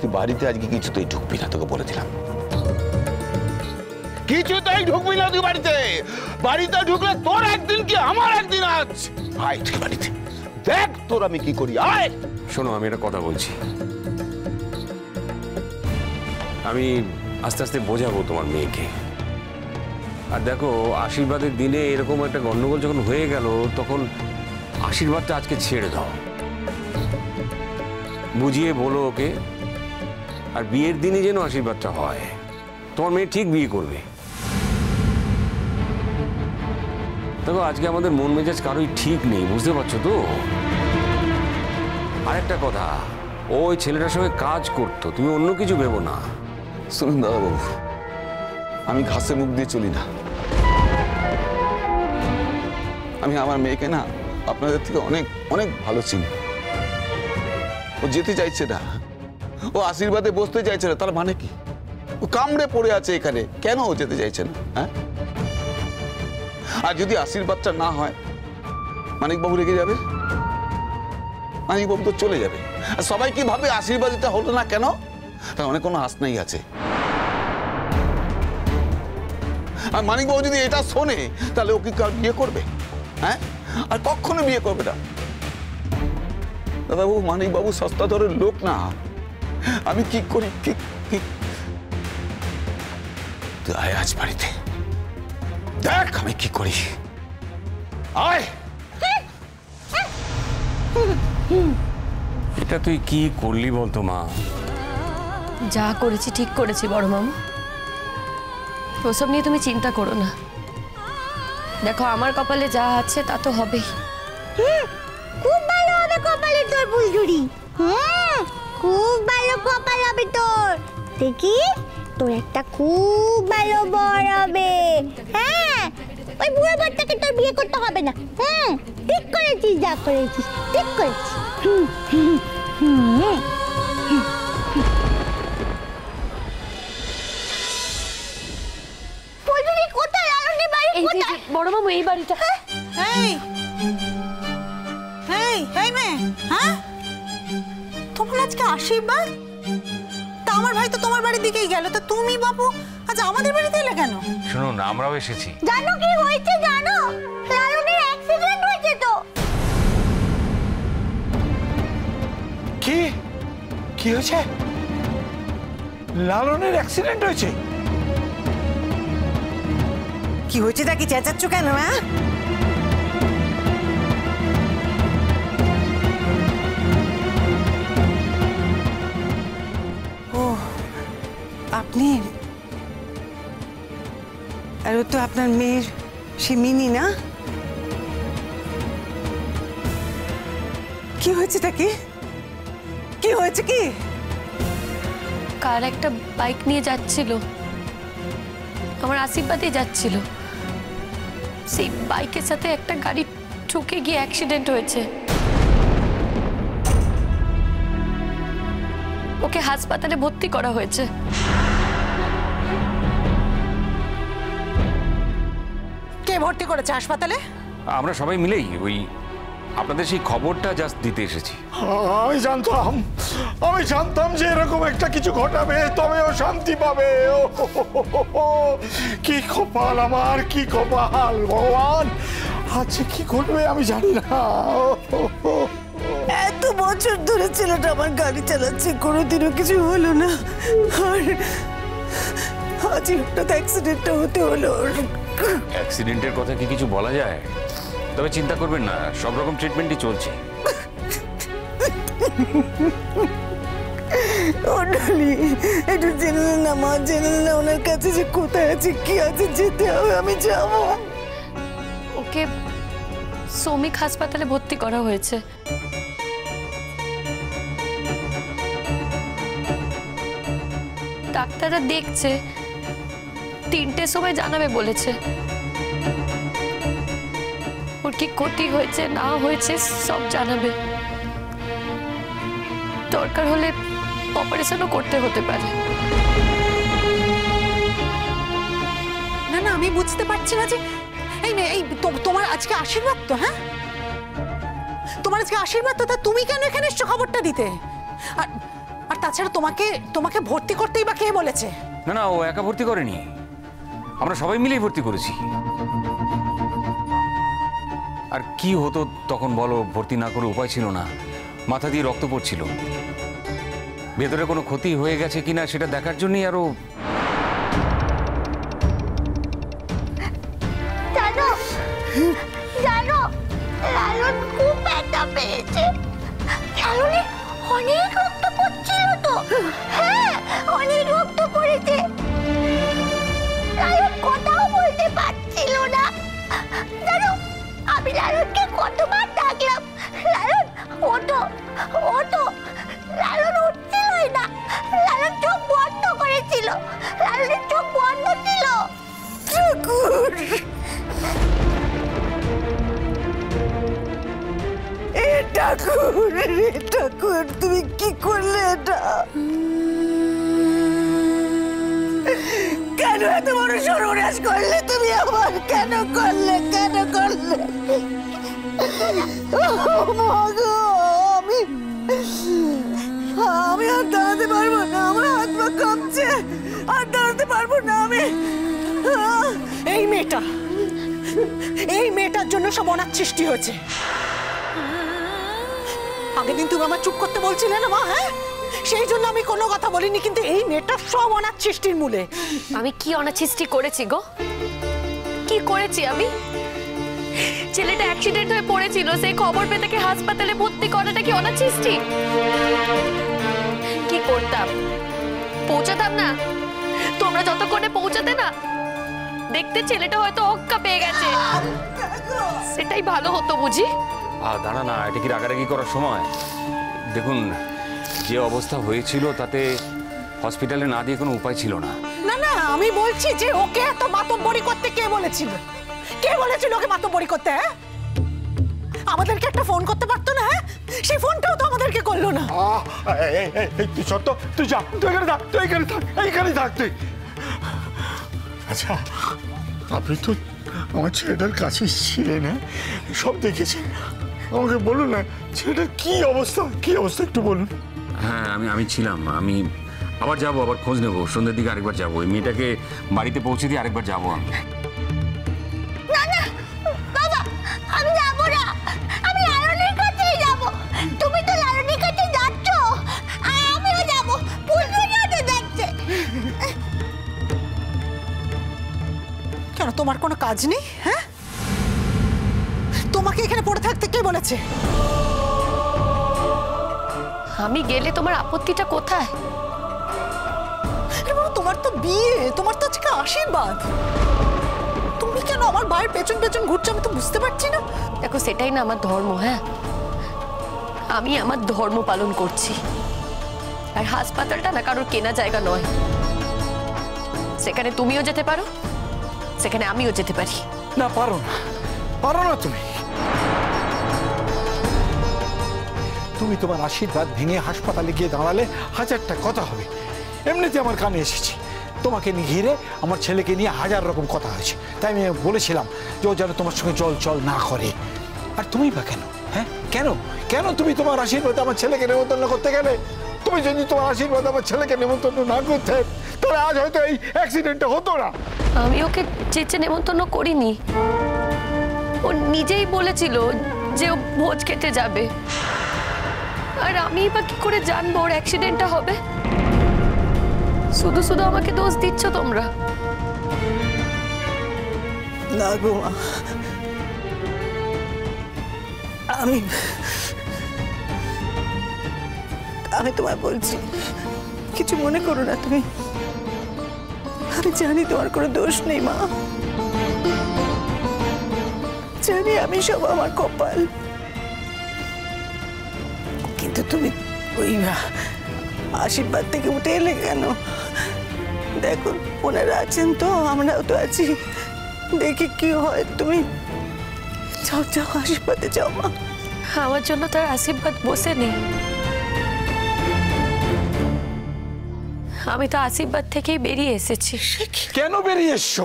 তুই বাড়িতে আজকে কিছুতেই ঢুকবি না, তোকে বলে দিলাম। কিছুতেই ঢুকবি না তুই বাড়িতে। বাড়িতে ঢুকলে তোর একদিন কি আমার একদিন আজ। আয় তুই বাড়িতে, দেখ তোর আমি কি করি। আয়। শোনো, আমি একটা কথা বলছি। আমি আস্তে আস্তে বোঝাবো তোমার মেয়েকে। আর দেখো, আশীর্বাদের দিনে এরকম একটা গন্ডগোল যখন হয়ে গেল, তখন আশীর্বাদটা আজকে ছেড়ে দাও, বুঝিয়ে বলো ওকে। আর বিয়ের দিনই যেন আশীর্বাদটা হয়। তোমার মেয়ে ঠিক বিয়ে করবে। দেখো, আজকে আমাদের মন মেজাজ কারোই ঠিক নেই, বুঝতে পারছো তো। আরেকটা কথা, ওই ছেলেটার সঙ্গে কাজ করতো, তুমি অন্য কিছু ভেবো না। শুনুন দাদাবাবু, আমি ঘাসে মুখ দিয়ে চলি না। আমি আমার মেয়েকে না আপনাদের থেকে অনেক অনেক ভালো চিনি। ও যেতে চাইছে না, ও আশীর্বাদে বসতে চাইছে না, তার মানে কি? ও কামড়ে পড়ে আছে এখানে, কেন ও যেতে চাইছে না? হ্যাঁ, আর যদি আশীর্বাদটা না হয়, মানিকবাবু রেগে যাবে। মানিকবাবু তো চলে যাবে। আর সবাই কি ভাবে আশীর্বাদটা হলো না কেন? তার অনেক কোনো আশ নাই আছে। আর মানিকবাবু যদি এটা শোনে, তাহলে ও কি বিয়ে করবে? হ্যাঁ, আর কখনো বিয়ে করবে না। দাদাবাবু, মানিকবাবু সস্তা দরের লোক না। আমি কি করি? তুই আয় আজ বাড়িতে, দেখ আমি কি করি। আয়। এটা তুই কি করলি বলতো মা? যা করেছি ঠিক করেছি বড় মামা, ওসব নিয়ে তুমি চিন্তা করো না। দেখো, আমার কপালে যা আছে তা তো হবেই। খুব ভালো হবে কপালে তোর ফুলঝুরি। খুব ভালো কপাল হবে তোর। দেখি তোর একটা খুব ভালো বর হবে। হ্যাঁ, ওই বুড়ো বরটাকে তোর বিয়ে করতে হবে না। ঠিক করেছিস, যা করেছিস ঠিক করেছিস। ফুলঝুরি কোথায়? লালনের বাড়ি কোথায়? বড় মামা এই বাড়িটা। এই এই এই মেয়ে, হ্যাঁ তোমার আজকে আশীর্বাদ? তা আমার ভাই তো তোমার বাড়ির দিকেই গেল, তা তুমি বাবু আজ আমাদের বাড়িতে এলে কেন? শুনুন, আমরাও এসেছি। জানো কি হয়েছে? জানো, লালনের অ্যাক্সিডেন্ট হয়েছে তো। কি কি হয়েছে? লালনের অ্যাক্সিডেন্ট হয়েছে? কি হয়েছে তা কি চেঁচাচ্ছ কেন? হ্যাঁ, ও আপনি, আর ও তো আপনার মেয়ের সে মিনি না? কি হয়েছে তা কি? কি হয়েছে কি? কার একটা বাইক নিয়ে যাচ্ছিল, আমার আশীর্বাদে যাচ্ছিল। সেই বাইকের সাথে একটা গাড়ি ঠুকে গিয়ে অ্যাক্সিডেন্ট হয়েছে। ওকে হাসপাতালে ভর্তি করা হয়েছে। কে ভর্তি করেছে হাসপাতালে? আমরা সবাই মিলেই ওই আপনাদের সেই খবরটা জাস্ট দিতে এসেছি। আমি জানতাম যে এরকম একটা কিছু ঘটাবে, তবে ও শান্তি পাবে। কি কপাল আমার, কি কপাল ভগবান। আজকে কি ঘটবে আমি জানি না। এত বছর ধরে ছেলেটা আমার গাড়ি চালাচ্ছে, কোনোদিনও কিছু হলো না, আর আজ হঠাৎ অ্যাক্সিডেন্টটা হতে হলো। অ্যাক্সিডেন্টের কথা কি কিছু বলা যায়? তবে চিন্তা করবেন না, সব রকম ট্রিটমেন্টই চলছে। একটু জেনে না মা, জেনে না ওনার কাছে যে কোথায় আছে, কি আছে, যেতে হবে, আমি যাব। ওকে শ্রমিক হাসপাতালে ভর্তি করা হয়েছে। ডাক্তাররা দেখছে, 3টের সময় জানাবে বলেছে। ওর কি ক্ষতি হয়েছে না হয়েছে সব জানাবে। দরকার হলে অপারেশনও করতে হতে পারে। না না, আমি বুঝতে পারছি না যে এই তোমার আজকে আশীর্বাদ তো, হ্যাঁ তোমার আজকে আশীর্বাদ তো, তা তুমি কেন এখানে এসছো খবরটা দিতে? আর আর তাছাড়া তোমাকে তোমাকে ভর্তি করতেই বা কে বলেছে? না না, ও একা ভর্তি করেনি, আমরা সবাই মিলেই ভর্তি করেছি। আর কি হতো তখন বলো, ভর্তি না করে উপায় ছিল না, মাথা দিয়ে রক্ত পড়ছিল, ভেতরে কোনো ক্ষতি হয়ে গেছে কিনা সেটা দেখার জন্যই আরো। জানো জানো লালন খুব ব্যথা পেয়েছে। লালনের অনেক রক্ত পড়ছিল তো। হ্যাঁ, অনেক রক্ত পড়েছে। লালন কথাও বলতে পারছিল না। জানো, আমি লালনকে কতবার ডাকলাম, লালন ওঠো ওঠো, লালন উঠছিলই না। লালন চোখ বন্ধ করেছিল, লালনের চোখ বন্ধ ছিল। ঠাকুর, ঠাকুর, ঠাকুর, তুমি কি করলে এটা? কেন এত বড় সর্বনাশ করলে তুমি আমার? কেন করলে, কেন করলে? আমি আর দাঁড়াতে পারবো না, আমার হাত পা কাঁপছে, আর দাঁড়াতে পারবো না আমি। এই মেয়েটার জন্য সব অনাথ সৃষ্টি হয়েছে। আগের দিন তুমি আমার চুপ করতে বলছিলে না মা? হ্যাঁ, সেই জন্য আমি কোনো কথা বলিনি, কিন্তু এই মেয়েটা সব অনাথ সৃষ্টির মূলে। আমি কি অনাথ সৃষ্টি করেছি গো? কি করেছি আমি? ছেলেটা অ্যাক্সিডেন্ট হয়ে পড়েছিল, সেই খবর পেয়ে তাকে হাসপাতালে ভর্তি করাটা কি অনাথ সৃষ্টি? কি করতাম? পৌঁছাতাম না? তোমরা যতক্ষণে পৌঁছাতে না, দেখতে ছেলেটা হয়তো অক্কা পেয়ে গেছে, সেটাই ভালো হতো বুঝি। দাঁড়া না, এটা কি রাগারাগি করার সময়? দেখুন, যে অবস্থা হয়েছিল তাতে হসপিটালে না দিয়ে কোনো উপায় ছিল না। না না, আমি বলছি যে ওকে এত মাতব্বরি করতে কে বলেছিল? কে বলেছিল ওকে মাতব্বরি করতে? হ্যাঁ, আমাদেরকে একটা ফোন করতে পারতো না? হ্যাঁ, সেই ফোনটাও তো আমাদেরকে করলো না। তুই সত্য, তুই যা, তুই এখানে থাক, তুই এখানে থাক, এইখানেই থাক তুই। আচ্ছা, আপনি তো আমার ছেলেটার কাছে ছিলেন, হ্যাঁ, সব দেখেছেন, আমাকে বলুন না ছেলেটার কি অবস্থা, কি অবস্থা একটু বলুন। হ্যাঁ, আমি ছিলাম, আমি আবার যাবো, আবার খোঁজ নেবো, সন্ধ্যের দিকে আরেকবার যাবো, এই মেয়েটাকে বাড়িতে পৌঁছে দিয়ে আরেকবার যাবো আমি। না না বাবা, আমি যাবো না, আমি লালনের কাছেই যাবো। তুমি তো লালনের কাছে যাচ্ছ, আর আমিও যাবো, ফুলঝুরিও তো যাচ্ছে। কেন, তোমার কোনো কাজ নেই? হ্যাঁ, তোমাকে এখানে পড়ে থাকতে কে বলেছে? আমি গেলে তোমার আপত্তিটা কোথায়? তোমার তো বিয়ে, তোমার তো আজকে আশীর্বাদ, তুমি কেন আমার বাড়ির পেছন পেছন ঘুরছো? আমি তো বুঝতে পারছি না। দেখো, সেটাই না আমার ধর্ম। হ্যাঁ, আমি আমার ধর্ম পালন করছি, আর হাসপাতালটা না কারোর কেনা জায়গা নয়। সেখানে তুমিও যেতে পারো, সেখানে আমিও যেতে পারি। না, পারো না, পারো না তুমি। তুমি তোমার আশীর্বাদ ভেঙে হাসপাতালে গিয়ে দাঁড়ালে হাজারটা কথা হবে। এমনিতে আমার কানে এসেছি, তোমাকে ঘিরে আমার ছেলেকে নিয়ে হাজার রকম কথা হয়েছে, তাই আমি বলেছিলাম যে ও যেন তোমার সঙ্গে চল চল না করে। আর তুমি বা কেন? হ্যাঁ, কেন কেন তুমি তোমার আশীর্বাদ আমার ছেলেকে নেমন্তন্ন করতে গেলে? তুমি যদি তোমার আশীর্বাদ আমার ছেলেকে নেমন্তন্ন না করতে, তাহলে আজ হয়তো এই অ্যাক্সিডেন্টটা হতো না। আমি ওকে চেঁচে নেমন্তন্ন করিনি, ও নিজেই বলেছিল যে ও ভোজ খেতে যাবে, আর আমি বা কি করে জানবো ওর অ্যাক্সিডেন্টটা হবে? শুধু শুধু আমাকে দোষ দিচ্ছ তোমরা। না গো মা, আমি তোমায় বলছি, কিছু মনে করো না তুমি। আমি জানি তোমার কোনো দোষ নেই মা, জানি আমি সব আমার কপাল, কিন্তু তুমি ওই আশীর্বাদ থেকে উঠে এলে কেন? দেখো, ওনারা আছেন তো, আমরাও তো আছি, দেখি কি হয়। তুমি যাও যাও, আশীর্বাদে যাও মা। আমার জন্য তার আশীর্বাদ বসে নেই, আমি তো আশীর্বাদ থেকেই বেরিয়ে এসেছি। কেন বেরিয়ে এসছো?